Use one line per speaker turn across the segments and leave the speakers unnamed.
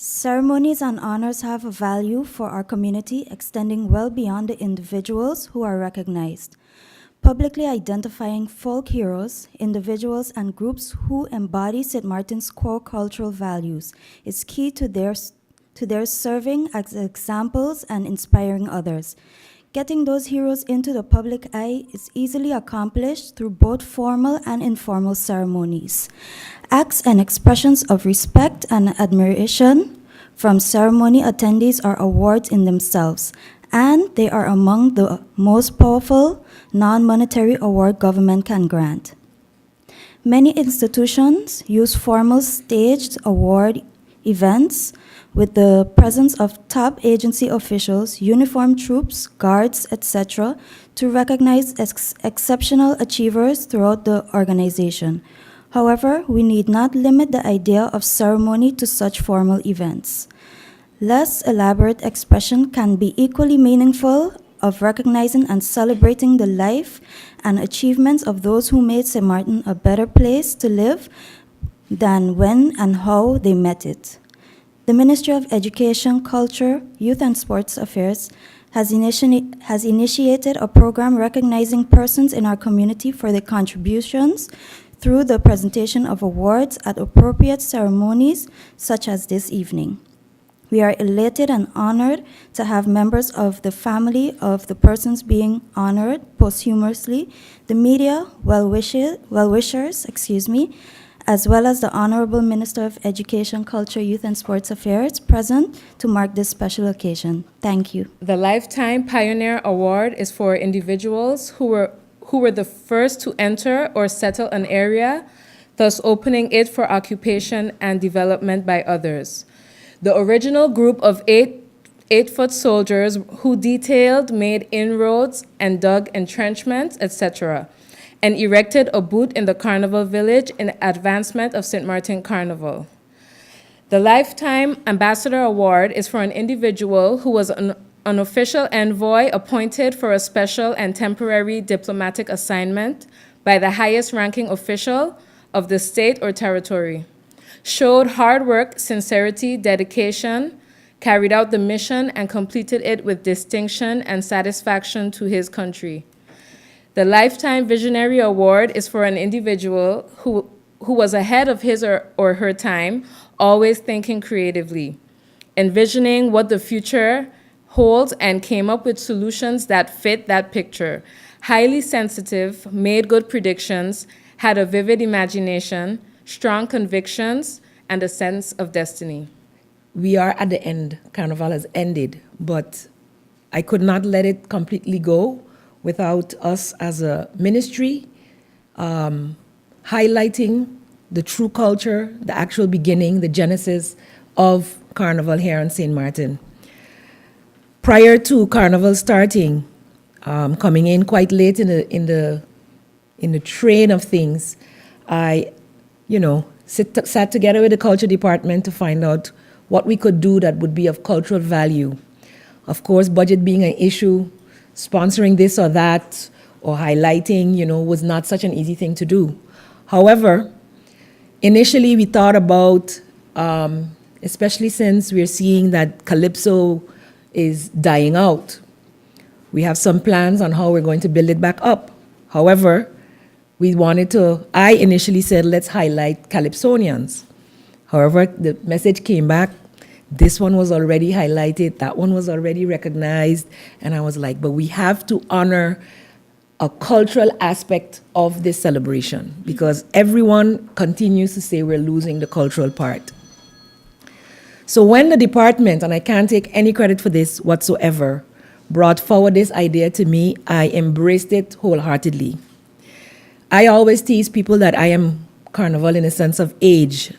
Ceremonies and honors have a value for our community extending well beyond the individuals who are recognized. Publicly identifying folk heroes, individuals, and groups who embody St. Martin's core cultural values is key to their serving as examples and inspiring others. Getting those heroes into the public eye is easily accomplished through both formal and informal ceremonies. Acts and expressions of respect and admiration from ceremony attendees are awards in themselves, and they are among the most powerful non-monetary award government can grant. Many institutions use formal staged award events with the presence of top agency officials, uniformed troops, guards, etc., to recognize exceptional achievers throughout the organization. However, we need not limit the idea of ceremony to such formal events. Less elaborate expression can be equally meaningful of recognizing and celebrating the life and achievements of those who made St. Martin a better place to live than when and how they met it. The Ministry of Education, Culture, Youth and Sports Affairs has initiated a program recognizing persons in our community for their contributions through the presentation of awards at appropriate ceremonies such as this evening. We are elated and honored to have members of the family of the persons being honored posthumously, the media, well-wishers, as well as the Honorable Minister of Education, Culture, Youth and Sports Affairs present to mark this special occasion. Thank you.
The Lifetime Pioneer Award is for individuals who were the first to enter or settle an area, thus opening it for occupation and development by others. The original group of eight-foot soldiers who detailed, made inroads, and dug entrenchments, etc., and erected a booth in the Carnival village in advancement of St. Martin Carnival. The Lifetime Ambassador Award is for an individual who was an official envoy appointed for a special and temporary diplomatic assignment by the highest ranking official of the state or territory, showed hard work, sincerity, dedication, carried out the mission, and completed it with distinction and satisfaction to his country. The Lifetime Visionary Award is for an individual who was ahead of his or her time, always thinking creatively, envisioning what the future holds and came up with solutions that fit that picture. Highly sensitive, made good predictions, had a vivid imagination, strong convictions, and a sense of destiny.
We are at the end. Carnival has ended, but I could not let it completely go without us as a ministry highlighting the true culture, the actual beginning, the genesis of Carnival here in St. Martin. Prior to Carnival starting, coming in quite late in the train of things, I, sat together with the culture department to find out what we could do that would be of cultural value. Of course, budget being an issue, sponsoring this or that, or highlighting, was not such an easy thing to do. However, initially we thought about, especially since we're seeing that Calypso is dying out, we have some plans on how we're going to build it back up. However, I initially said, let's highlight Calypsonians. However, the message came back, this one was already highlighted, that one was already recognized, and I was like, but we have to honor a cultural aspect of this celebration because everyone continues to say we're losing the cultural part. So when the department, and I can't take any credit for this whatsoever, brought forward this idea to me, I embraced it wholeheartedly. I always tease people that I am Carnival in a sense of age.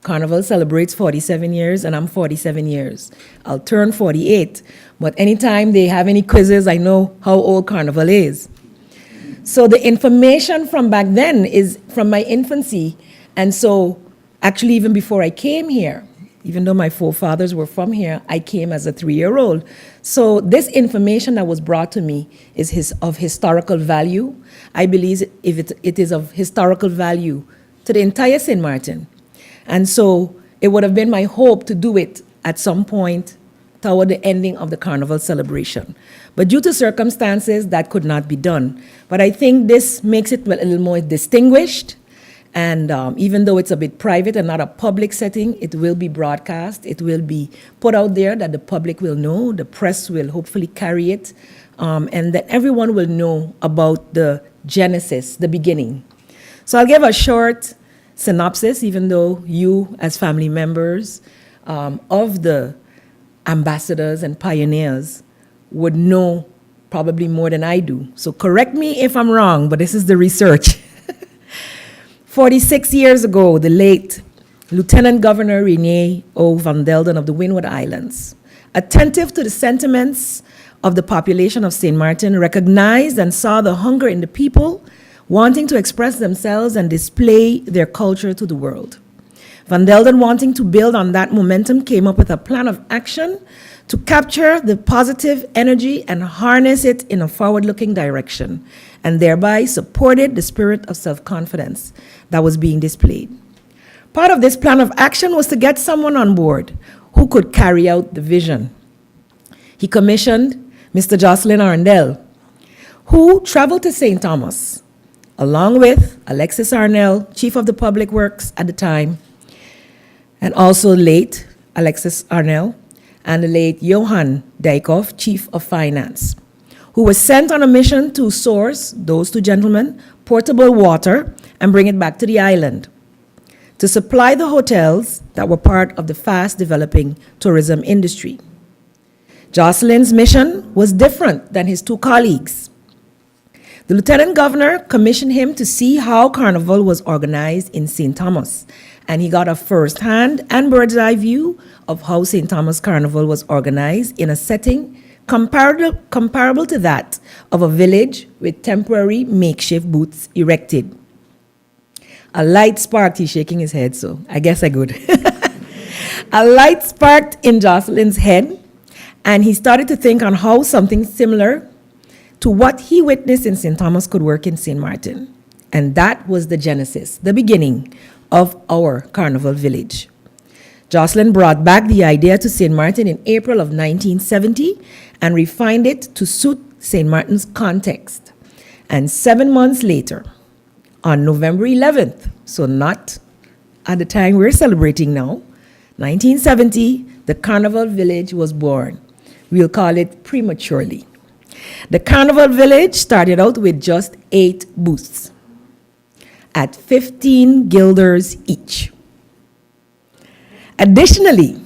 Carnival celebrates 47 years, and I'm 47 years. I'll turn 48, but anytime they have any quizzes, I know how old Carnival is. So the information from back then is from my infancy, and so actually even before I came here, even though my forefathers were from here, I came as a 3-year-old. So this information that was brought to me is of historical value. I believe it is of historical value to the entire St. Martin. And so It would have been my hope to do it at some point toward the ending of the carnival celebration. But due to circumstances, that could not be done. But I think this makes it a little more distinguished. And even though it's a bit private and not a public setting, it will be broadcast. It will be put out there that the public will know. The press will hopefully carry it. And that everyone will know about the genesis, the beginning. So I'll give a short synopsis, even though you, as family members of the ambassadors and pioneers, would know probably more than I do. So correct me if I'm wrong, but this is the research. 46 years ago, the late Lieutenant Governor Rene O. van Delden of the Windward Islands, attentive to the sentiments of the population of St. Martin, recognized and saw the hunger in the people wanting to express themselves and display their culture to the world. Van Delden, wanting to build on that momentum, came up with a plan of action to capture the positive energy and harness it in a forward-looking direction, and thereby supported the spirit of self-confidence that was being displayed. Part of this plan of action was to get someone on board who could carry out the vision. He commissioned Mr. Jocelyn Arndell, who traveled to St. Thomas, along with Alexis Arndell, Chief of the Public Works at the time, and also late Alexis Arndell, and the late Johan Dcomm, Chief of Finance, who was sent on a mission to source, those two gentlemen, portable water and bring it back to the island to supply the hotels that were part of the fast-developing tourism industry. Jocelyn's mission was different than his two colleagues. The Lieutenant Governor commissioned him to see how Carnival was organized in St. Thomas, and he got a first-hand and bird's-eye view of how St. Thomas Carnival was organized in a setting comparable to that of a village with temporary makeshift booths erected. A light sparked, he's shaking his head, so I guess I could. A light sparked in Jocelyn's head, and he started to think on how something similar to what he witnessed in St. Thomas could work in St. Martin. And that was the genesis, the beginning of our Carnival village. Jocelyn brought back the idea to St. Martin in April of 1970 and refined it to suit St. Martin's context. And 7 months later, on November 11th, so not at the time we're celebrating now, 1970, the Carnival Village was born. We'll call it prematurely. The Carnival Village started out with just 8 booths at 15 guilders each. Additionally,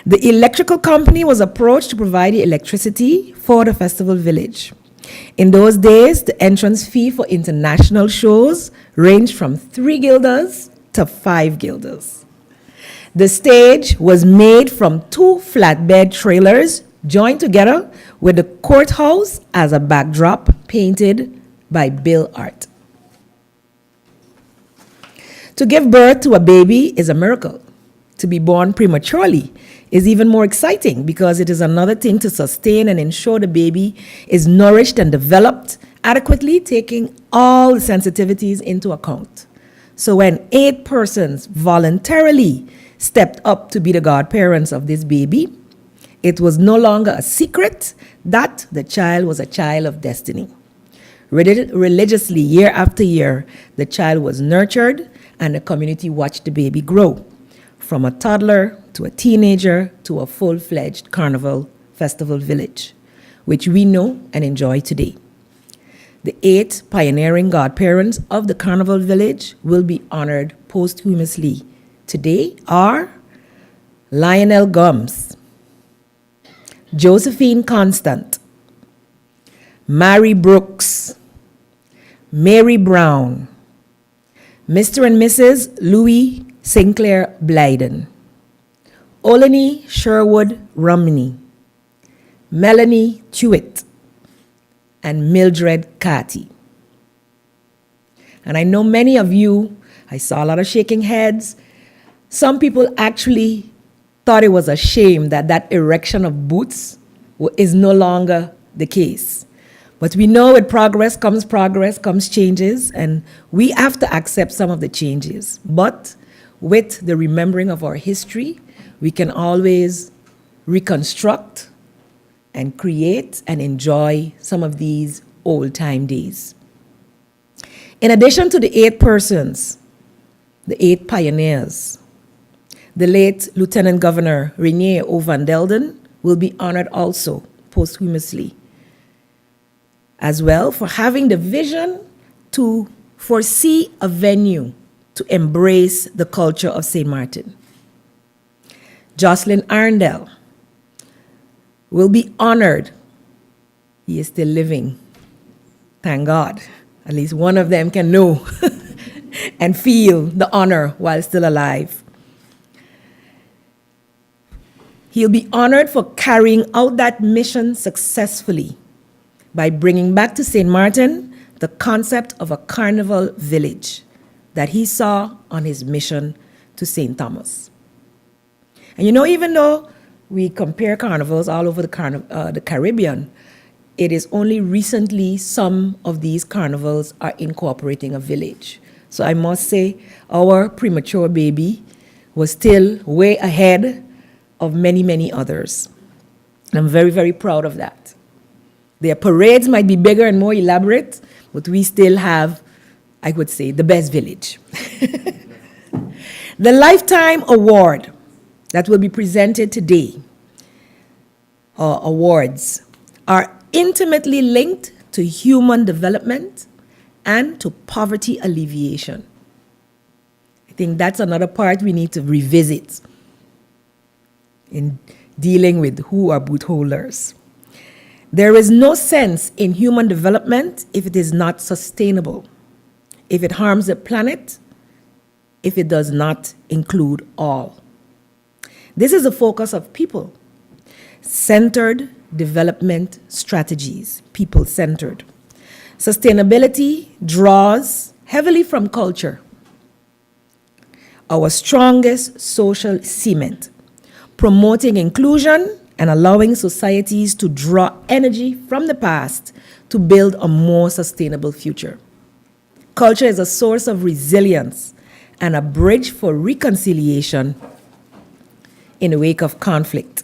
the electrical company was approached to provide the electricity for the festival village. In those days, the entrance fee for international shows ranged from 3 guilders to 5 guilders. The stage was made from 2 flatbed trailers joined together with the courthouse as a backdrop painted by Bill Art. To give birth to a baby is a miracle. To be born prematurely is even more exciting because it is another thing to sustain and ensure the baby is nourished and developed adequately, taking all the sensitivities into account. So when 8 persons voluntarily stepped up to be the godparents of this baby, it was no longer a secret that the child was a child of destiny. Religiously, year after year, the child was nurtured and the community watched the baby grow, from a toddler to a teenager to a full-fledged Carnival Festival village, which we know and enjoy today. The 8 pioneering godparents of the Carnival village will be honored posthumously. Today are Lionel Gums, Josephine Constant, Mary Brooks, Mary Brown, Mr. and Mrs. Louis Sinclair Blyden, Olani Sherwood Romney, Melanie Tewitt, and Mildred Carty. And I know many of you, I saw a lot of shaking heads. Some people actually thought it was a shame that that erection of booths is no longer the case. But we know with progress comes changes, and we have to accept some of the changes. But with the remembering of our history, we can always reconstruct and create and enjoy some of these old-time days. In addition to the 8 persons, the 8 pioneers, the late Lieutenant Governor René O. van Delden will be honored also posthumously, as well for having the vision to foresee a venue to embrace the culture of St. Martin. Jocelyn Arndell will be honored. He is still living. Thank God. At least one of them can know and feel the honor while still alive. He'll be honored for carrying out that mission successfully by bringing back to St. Martin the concept of a carnival village that he saw on his mission to St. Thomas. And you know, even though we compare carnivals all over the Caribbean, it is only recently some of these carnivals are incorporating a village. So I must say, our premature baby was still way ahead of many, many others. And I'm very, very proud of that. Their parades might be bigger and more elaborate, but we still have, I would say, the best village. The Lifetime Award that will be presented today, awards, are intimately linked to human development and to poverty alleviation. I think that's another part we need to revisit in dealing with who are booth holders. There is no sense in human development if it is not sustainable, if it harms the planet, if it does not include all. This is the focus of people-centered development strategies, people-centered. Sustainability draws heavily from culture, our strongest social cement, promoting inclusion and allowing societies to draw energy from the past to build a more sustainable future. Culture is a source of resilience and a bridge for reconciliation in the wake of conflict.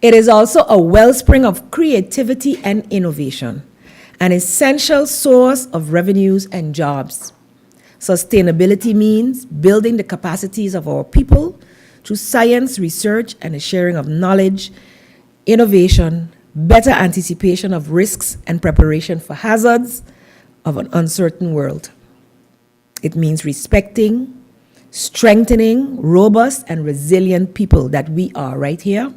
It is also a wellspring of creativity and innovation, an essential source of revenues and jobs. Sustainability means building the capacities of our people through science, research, and the sharing of knowledge, innovation, better anticipation of risks, and preparation for hazards of an uncertain world. It means respecting, strengthening robust and resilient people that we are right here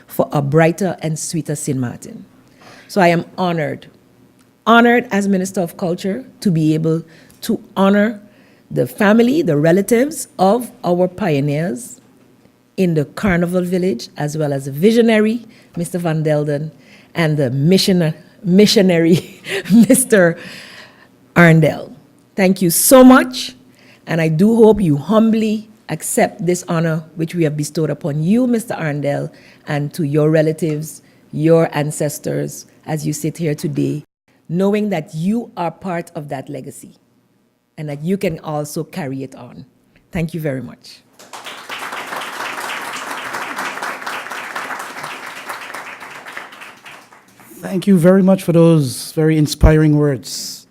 for a brighter and sweeter St. Martin. So I am honored as Minister of Culture to be able to honor the family, the relatives of our pioneers in the Carnival Village, as well as the visionary, Mr. Van Delden, and the missionary, Mr. Arndell. Thank you so much, and I do hope you humbly accept this honor which we have bestowed upon you, Mr. Arndell, and to your relatives, your ancestors, as you sit here today, knowing that you are part of that legacy and that you can also carry it on. Thank you very much.
Thank you very much for those very inspiring words.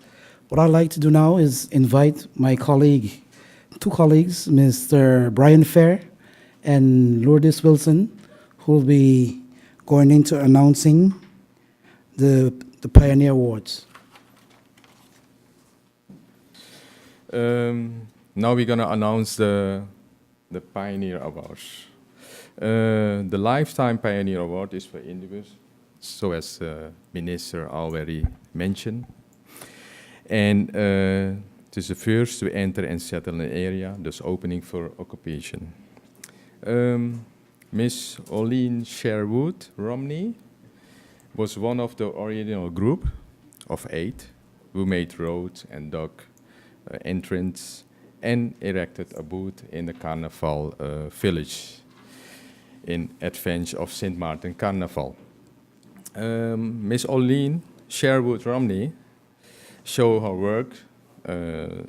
What I'd like to do now is invite my colleague, 2 colleagues, Mr. Bryan Fair and Lourdise Wilson, who will be going into announcing the Pioneer Awards.
Now we're going to announce the Pioneer Awards. The Lifetime Pioneer Award is for individuals, so as the Minister already mentioned. And it is the first to enter and settle in an area, thus opening for occupation. Miss Olene Sherwood Romney was one of the original group of 8 who made roads and dug entrance and erected a booth in the Carnival village in advance of St. Martin Carnival. Miss Olene Sherwood Romney showed her work,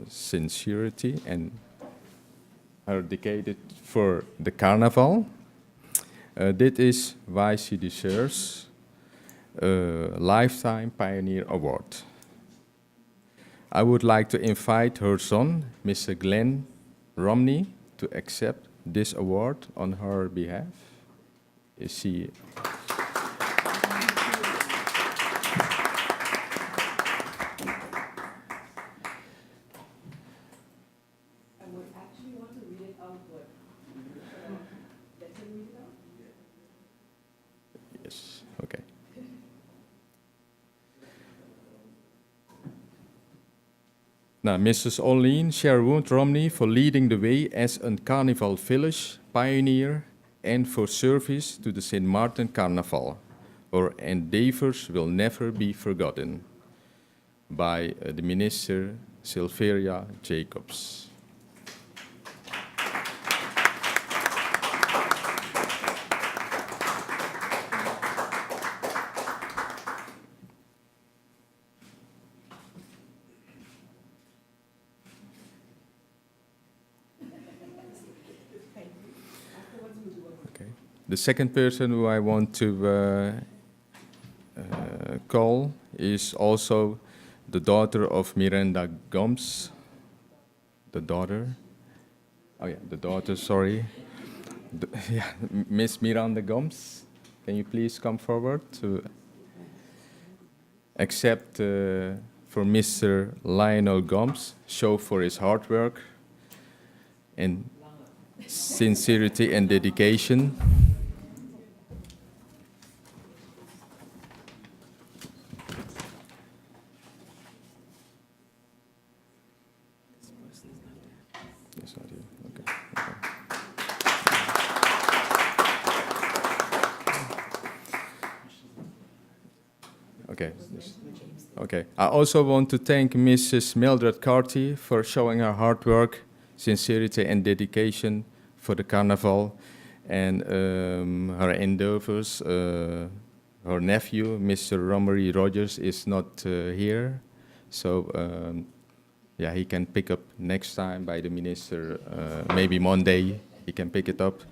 sincerity, and her dedicated for the Carnival. Dit is why she deserves a Lifetime Pioneer Award. I would like to invite her son, Mr. Glenn Romney, to accept this award on her behalf. Is she? Yes, okay. Now, Mrs. Oline Sherwood Romney for leading the way as a Carnival village pioneer and for service to the St. Martin Carnival. Her endeavors will never be forgotten. By the Minister Silveria Jacobs. The second person who I want to call is also the daughter of Miranda Gomes. The daughter. Oh yeah, the daughter, sorry. Yeah, Miss Miranda Gomes. Can you please come forward to accept for Mr. Lionel Gomes, show for his hard work and sincerity and dedication. Okay. I also want to thank Mrs. Mildred Carty for showing her hard work, sincerity, and dedication for the Carnival, and her endeavors. Her nephew, Mr. Romery Rogers, is not here, so yeah, he can pick up next time by the minister. Maybe Monday he can pick it up.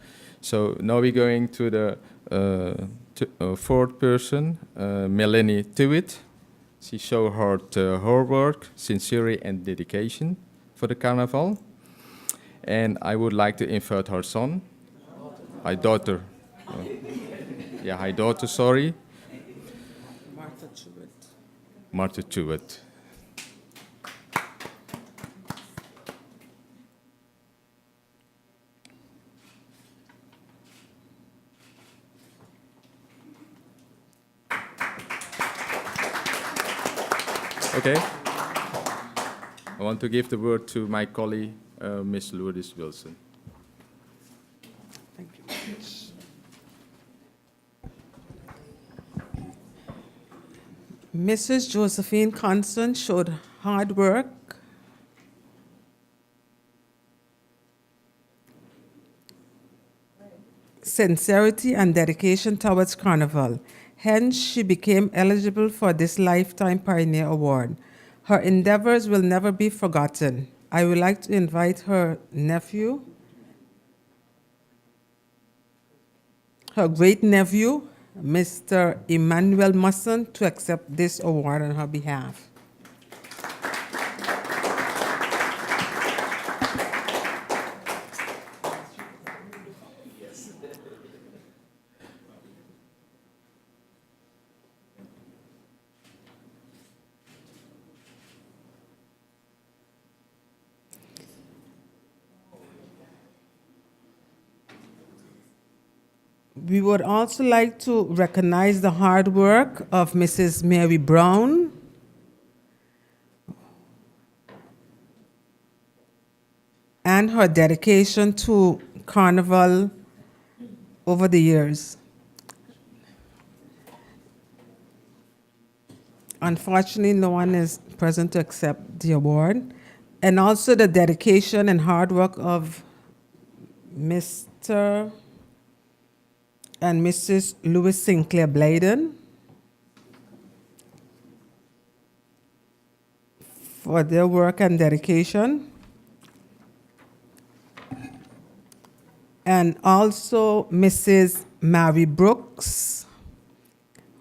So now we're going to the fourth person, Melanie Tewitt. She showed her work, sincerity, and dedication for the Carnival. And I would like to invite her son, her daughter. Yeah, her daughter, sorry.
Martha Tewitt.
Martha Tewitt. Okay. I want to give the word to my colleague, Miss Lourdise Wilson.
Thank you. Mrs. Josephine Constant showed hard work, sincerity, and dedication towards Carnival. Hence, she became eligible for this Lifetime Pioneer Award. Her endeavors will never be forgotten. I would like to invite her nephew, her great-nephew, Mr. Emmanuel Musson, to accept this award on her behalf. We would also like to recognize the hard work of Mrs. Mary Brown, and her dedication to Carnival over the years. Unfortunately, no one is present to accept the award. And also the dedication and hard work of Mr. and Mrs. Louis Sinclair Bladen for their work and dedication. and also Mrs. Mary Brooks,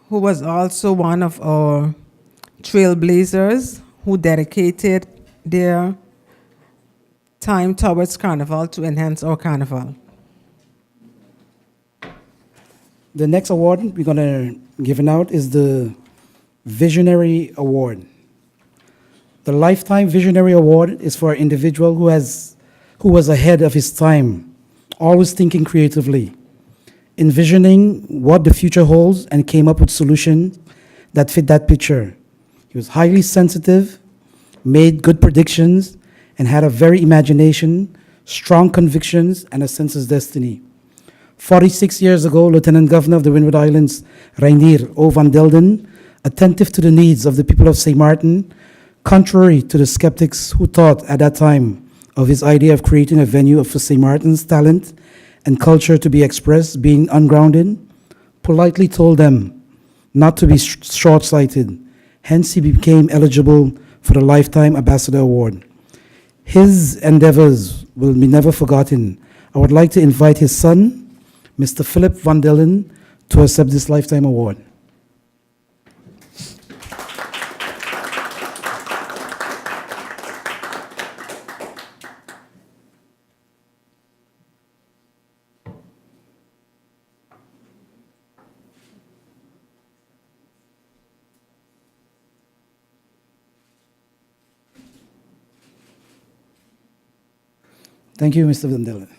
who was also one of our trailblazers who dedicated their time towards Carnival to enhance our Carnival.
The next award we're going to give out is the Visionary Award. The Lifetime Visionary Award is for an individual who was ahead of his time, always thinking creatively, envisioning what the future holds, and came up with solutions that fit that picture. He was highly sensitive, made good predictions, and had a very imagination, strong convictions, and a sense of destiny. 46 years ago, Lieutenant Governor of the Windward Islands, Reinier O. van Delden, attentive to the needs of the people of St. Martin, contrary to the skeptics who thought at that time of his idea of creating a venue for St. Martin's talent and culture to be expressed being ungrounded, politely told them not to be short-sighted. Hence, he became eligible for the Lifetime Ambassador Award. His endeavors will be never forgotten. I would like to invite his son, Mr. Philip van Delden, to accept this Lifetime Award. Thank you, Mr. Van Delden.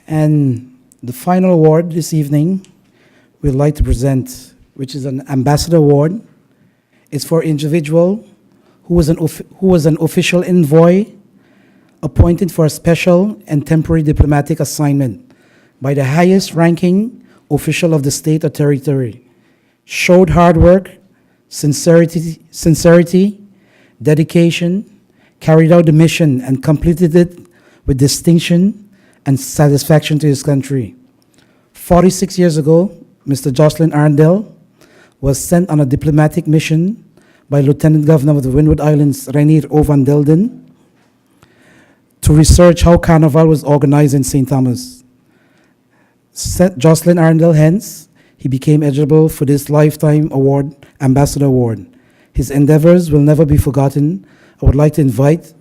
And the final award this evening we'd like to present, which is an Ambassador Award, is for individual who was an official envoy appointed for a special and temporary diplomatic assignment by the highest ranking official of the state or territory, showed hard work, sincerity, dedication, carried out the mission and completed it with distinction and satisfaction to his country. 46 years ago, Mr. Jocelyn Arndell was sent on a diplomatic mission by Lieutenant Governor of the Windward Islands, Reinier O. van Delden, to research how Carnival was organized in St. Thomas. Jocelyn Arndell, hence, he became eligible for this Lifetime Award, Ambassador Award. His endeavors will never be forgotten. I would like to invite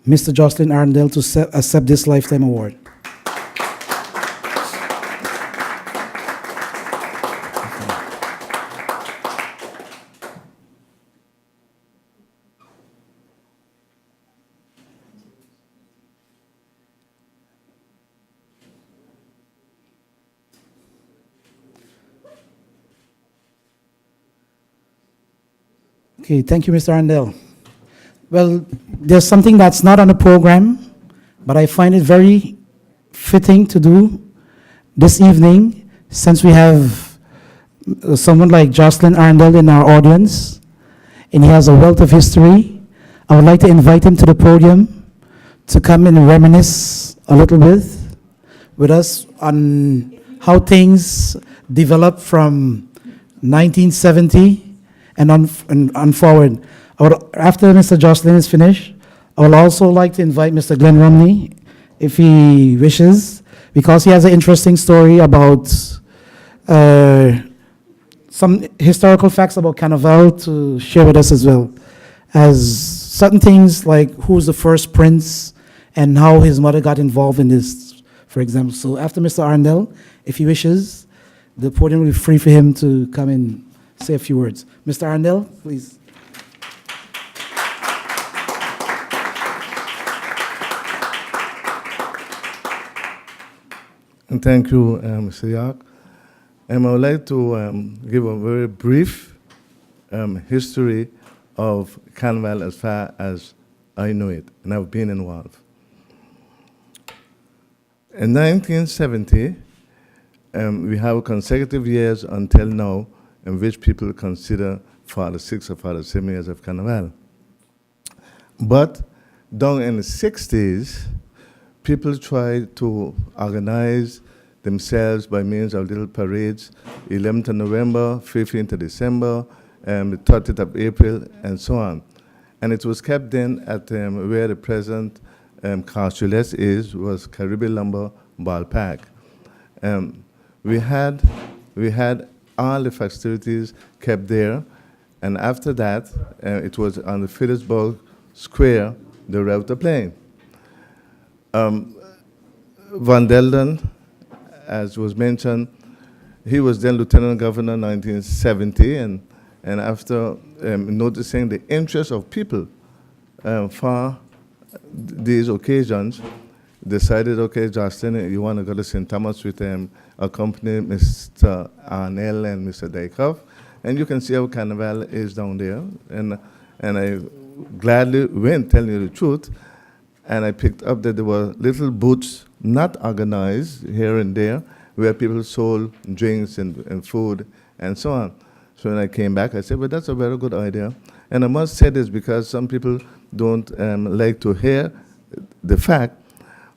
Mr. Jocelyn Arndell to accept this Lifetime Award. Okay, thank you, Mr. Arndell. Well, there's something that's not on the program, but I find it very fitting to do this evening, since we have someone like Jocelyn Arndell in our audience, and he has a wealth of history. I would like to invite him to the podium to come and reminisce a little bit with us on how things developed from 1970 and on forward. After Mr. Jocelyn is finished, I would also like to invite Mr. Glenn Romney, if he wishes, because he has an interesting story about some historical facts about Carnival to share with us as well, as certain things like who's the first prince and how his mother got involved in this, for example. So after Mr. Arndell, if he wishes, the podium will be free for him to come and say a few words. Mr. Arndell, please.
And thank you, Mr. York. I would like to give a very brief history of Carnival as far as I know it, and I've been involved. In 1970, we have consecutive years until now in which people consider for the 6 or for the 7 years of Carnival. But down in the 60s, people tried to organize themselves by means of little parades, 11th of November, 15th of December, the 30th of April, and so on. And it was kept then at where the present Carsules is, was Caribbean Lumber Ballpark. We had all the festivities kept there, and after that, it was on the Phillipsburg Square, the Router Plain. Van Delden, as was mentioned, he was then Lieutenant Governor in 1970, and after noticing the interest of people for these occasions, decided, okay, Jocelyn, you want to go to St. Thomas with accompany Mr. Arndell and Mr. Dcomm, and you can see how Carnival is down there. And I gladly went, telling you the truth, and I picked up that there were little booths, not organized here and there, where people sold drinks and food and so on. So when I came back, I said, well, that's a very good idea. And I must say this because some people don't like to hear the fact,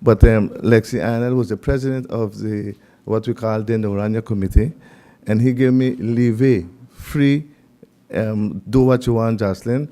but Lexi Arndell was the president of the, what we call then the Orania Committee, and he gave me leeway, free, do what you want, Jocelyn,